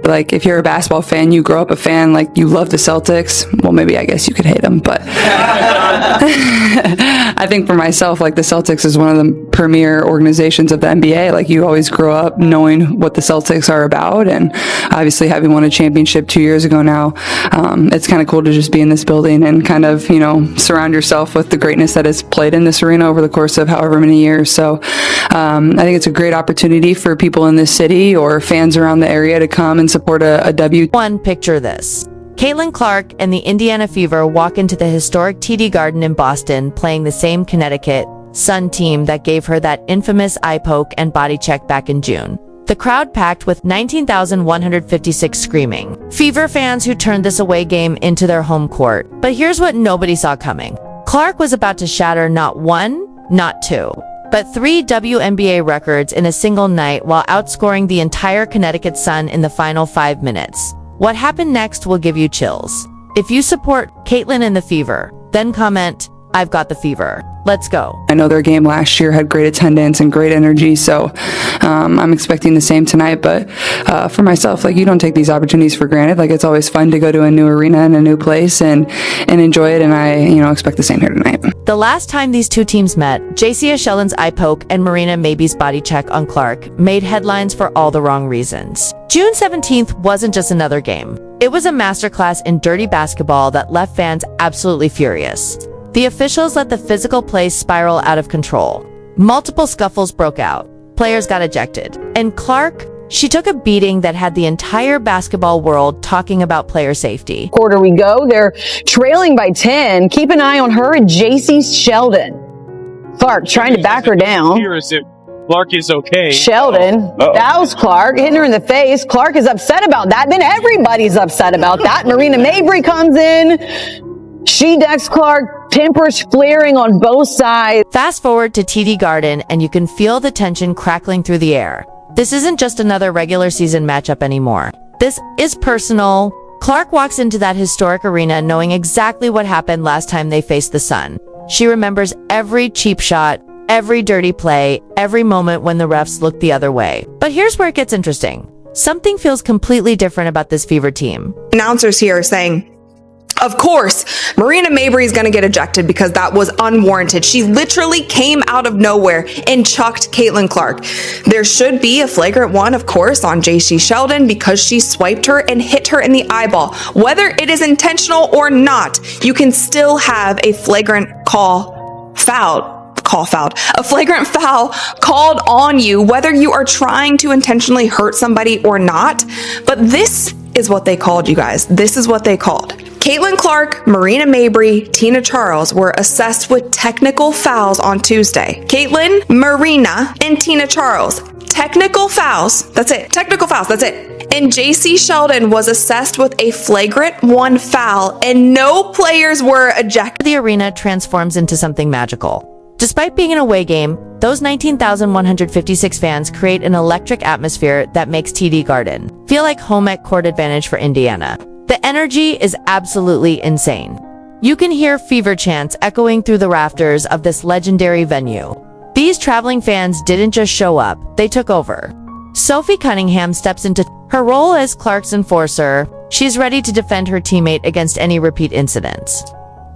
like, if you're a basketball fan, you grow up a fan, like, you love the Celtics. Well, maybe I guess you could hate them, but I think for myself, like, the Celtics is one of the premier organizations of the NBA. Like, you always grow up knowing what the Celtics are about, and obviously having won a championship 2 years ago now, it's kind of cool to just be in this building and kind of, you know, surround yourself with the greatness that is played in this arena over the course of however many years. So I think it's a great opportunity for people in this city or fans around the area to come and support a W. One, picture this. Caitlin Clark and the Indiana Fever walk into the historic TD Garden in Boston, playing the same Connecticut Sun team that gave her that infamous eye poke and body check back in June. The crowd packed with 19,156 screaming Fever fans who turned this away game into their home court. But here's what nobody saw coming. Clark was about to shatter not one, not two, but 3 WNBA records in a single night while outscoring the entire Connecticut Sun in the final 5 minutes. What happened next will give you chills. If you support Caitlin and the Fever, then comment, "I've got the fever. Let's go." I know their game last year had great attendance and great energy, so I'm expecting the same tonight. But for myself, like, you don't take these opportunities for granted. Like, it's always fun to go to a new arena and a new place and enjoy it, and I, you know, expect the same here tonight. The last time these two teams met, Jacy Sheldon's eye poke and Marina Mabrey's body check on Clark made headlines for all the wrong reasons. June 17th wasn't just another game. It was a masterclass in dirty basketball that left fans absolutely furious. The officials let the physical play spiral out of control. Multiple scuffles broke out. Players got ejected. And Clark, she took a beating that had the entire basketball world talking about player safety. Quarter we go. They're trailing by 10. Keep an eye on her and Jacy Sheldon. Clark trying to back her down. Here is it. Clark is okay. Sheldon, that was Clark, hitting her in the face. Clark is upset about that. Then everybody's upset about that. Marina Mabrey comes in. She decks Clark, tempers flaring on both sides. Fast forward to TD Garden, and you can feel the tension crackling through the air. This isn't just another regular season matchup anymore. This is personal. Clark walks into that historic arena knowing exactly what happened last time they faced the Sun. She remembers every cheap shot, every dirty play, every moment when the refs looked the other way. But here's where it gets interesting. Something feels completely different about this Fever team. Announcers here are saying, of course, Marina Mabrey is going to get ejected because that was unwarranted. She literally came out of nowhere and chucked Caitlin Clark. There should be a flagrant one, of course, on Jacy Sheldon because she swiped her and hit her in the eyeball. Whether it is intentional or not, you can still have a flagrant a flagrant foul called on you, whether you are trying to intentionally hurt somebody or not. But this is what they called, you guys. This is what they called. Caitlin Clark, Marina Mabrey, Tina Charles were assessed with technical fouls on Tuesday. Caitlin, Marina, and Tina Charles. Technical fouls. That's it. Technical fouls. That's it. And Jacy Sheldon was assessed with a flagrant 1 foul, and no players were ejected. The arena transforms into something magical. Despite being an away game, those 19,156 fans create an electric atmosphere that makes TD Garden feel like home at court advantage for Indiana. The energy is absolutely insane. You can hear Fever chants echoing through the rafters of this legendary venue. These traveling fans didn't just show up, they took over. Sophie Cunningham steps into her role as Clark's enforcer. She's ready to defend her teammate against any repeat incidents.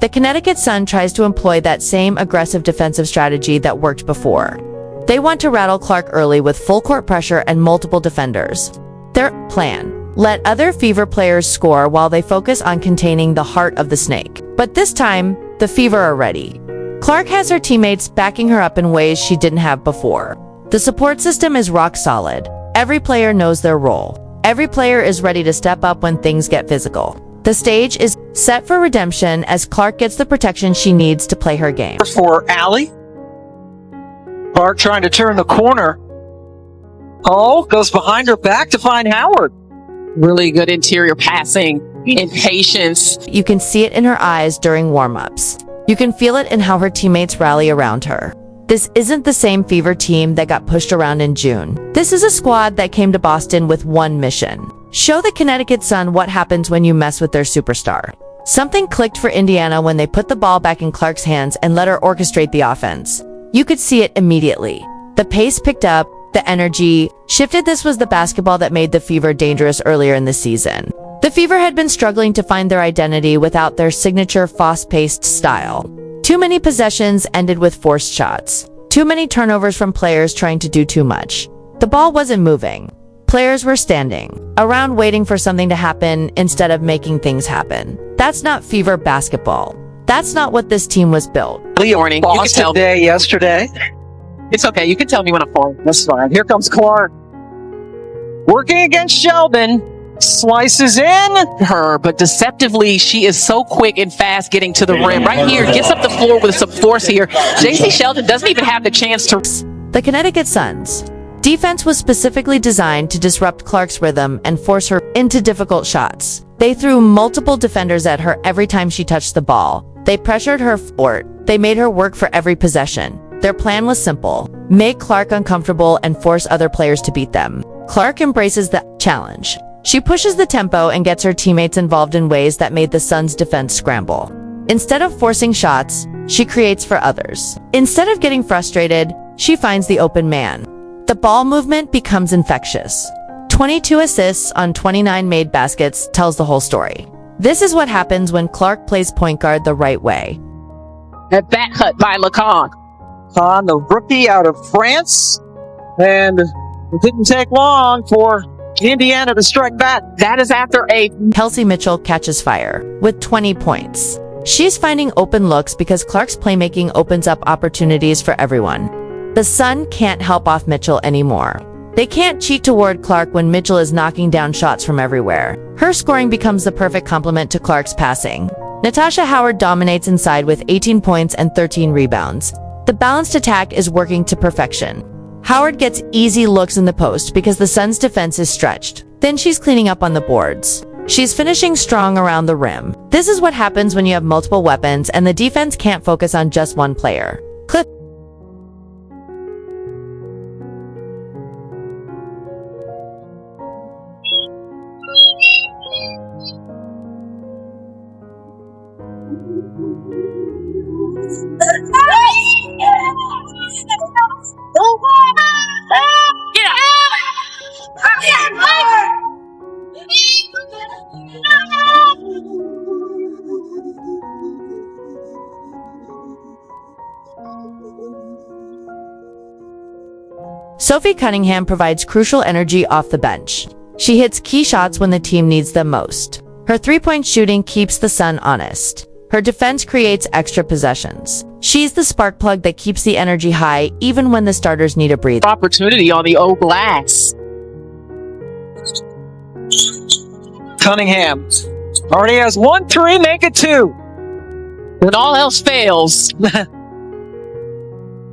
The Connecticut Sun tries to employ that same aggressive defensive strategy that worked before. They want to rattle Clark early with full court pressure and multiple defenders. Their plan: let other Fever players score while they focus on containing the heart of the snake. But this time, the Fever are ready. Clark has her teammates backing her up in ways she didn't have before. The support system is rock solid. Every player knows their role. Every player is ready to step up when things get physical. The stage is set for redemption as Clark gets the protection she needs to play her game. For Allie. Clark trying to turn the corner. Oh, goes behind her back to find Howard. Really good interior passing and patience. You can see it in her eyes during warm-ups. You can feel it in how her teammates rally around her. This isn't the same Fever team that got pushed around in June. This is a squad that came to Boston with one mission: show the Connecticut Sun what happens when you mess with their superstar. Something clicked for Indiana when they put the ball back in Clark's hands and let her orchestrate the offense. You could see it immediately. The pace picked up, the energy shifted. This was the basketball that made the Fever dangerous earlier in the season. The Fever had been struggling to find their identity without their signature fast-paced style. Too many possessions ended with forced shots. Too many turnovers from players trying to do too much. The ball wasn't moving. Players were standing around waiting for something to happen instead of making things happen. That's not Fever basketball. That's not what this team was built. Morning. You can Boston tell. day yesterday. It's okay. You can tell me when I'm falling. That's fine. Here comes Clark. Working against Sheldon. Slices in. Her, but deceptively, she is so quick and fast getting to the rim. Right here, gets up the floor with some force here. Jacy Sheldon doesn't even have the chance to. The Connecticut Sun's defense was specifically designed to disrupt Clark's rhythm and force her into difficult shots. They threw multiple defenders at her every time she touched the ball. They pressured her forward. They made her work for every possession. Their plan was simple: make Clark uncomfortable and force other players to beat them. Clark embraces the challenge. She pushes the tempo and gets her teammates involved in ways that made the Suns' defense scramble. Instead of forcing shots, she creates for others. Instead of getting frustrated, she finds the open man. The ball movement becomes infectious. 22 assists on 29 made baskets tells the whole story. This is what happens when Clark plays point guard the right way. A back cut by Lacan. On the rookie out of France. And it didn't take long for Indiana to strike back. That is after a Kelsey Mitchell catches fire with 20 points. She's finding open looks because Clark's playmaking opens up opportunities for everyone. The Sun can't help off Mitchell anymore. They can't cheat toward Clark when Mitchell is knocking down shots from everywhere. Her scoring becomes the perfect complement to Clark's passing. Natasha Howard dominates inside with 18 points and 13 rebounds. The balanced attack is working to perfection. Howard gets easy looks in the post because the Suns' defense is stretched. Then she's cleaning up on the boards. She's finishing strong around the rim. This is what happens when you have multiple weapons and the defense can't focus on just one player. Clip. Sophie Cunningham provides crucial energy off the bench. She hits key shots when the team needs them most. Her three-point shooting keeps the Sun honest. Her defense creates extra possessions. She's the spark plug that keeps the energy high even when the starters need a breather. opportunity on the old glass. Cunningham already has 1-3, make it 2. When all else fails,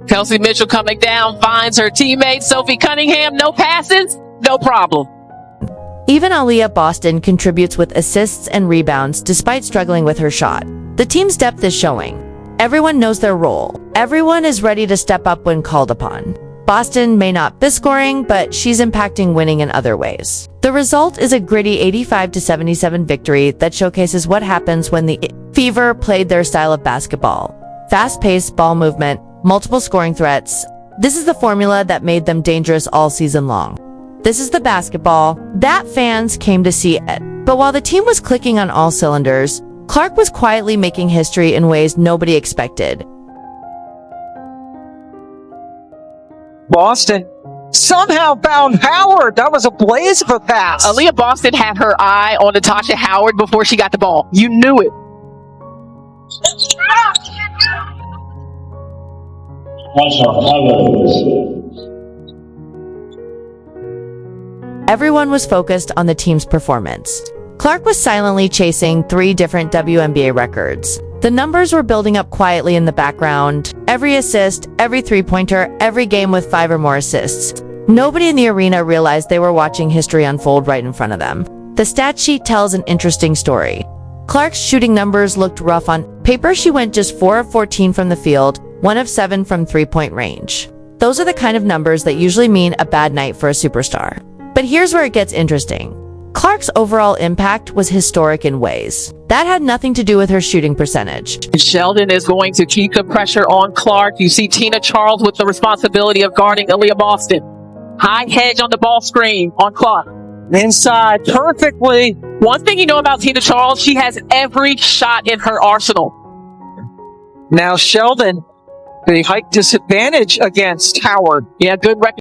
Kelsey Mitchell coming down, finds her teammate, Sophie Cunningham. No passes, no problem. Even Aaliyah Boston contributes with assists and rebounds despite struggling with her shot. The team's depth is showing. Everyone knows their role. Everyone is ready to step up when called upon. Boston may not be scoring, but she's impacting winning in other ways. The result is a gritty 85-77 victory that showcases what happens when the Fever played their style of basketball. Fast-paced ball movement, multiple scoring threats. This is the formula that made them dangerous all season long. This is the basketball that fans came to see it. But while the team was clicking on all cylinders, Clark was quietly making history in ways nobody expected. Boston somehow found Howard. That was a blaze of a pass. Aaliyah Boston had her eye on Natasha Howard before she got the ball. You knew it. Everyone was focused on the team's performance. Clark was silently chasing 3 different WNBA records. The numbers were building up quietly in the background. Every assist, every three-pointer, every game with 5 or more assists. Nobody in the arena realized they were watching history unfold right in front of them. The stat sheet tells an interesting story. Clark's shooting numbers looked rough on paper. She went just 4 of 14 from the field, 1 of 7 from three-point range. Those are the kind of numbers that usually mean a bad night for a superstar. But here's where it gets interesting. Clark's overall impact was historic in ways. That had nothing to do with her shooting percentage. Sheldon is going to keep the pressure on Clark. You see Tina Charles with the responsibility of guarding Aaliyah Boston. High hedge on the ball screen on Clark. Inside perfectly. One thing you know about Tina Charles, she has every shot in her arsenal. Now Sheldon, the height disadvantage against Howard. Yeah, good record.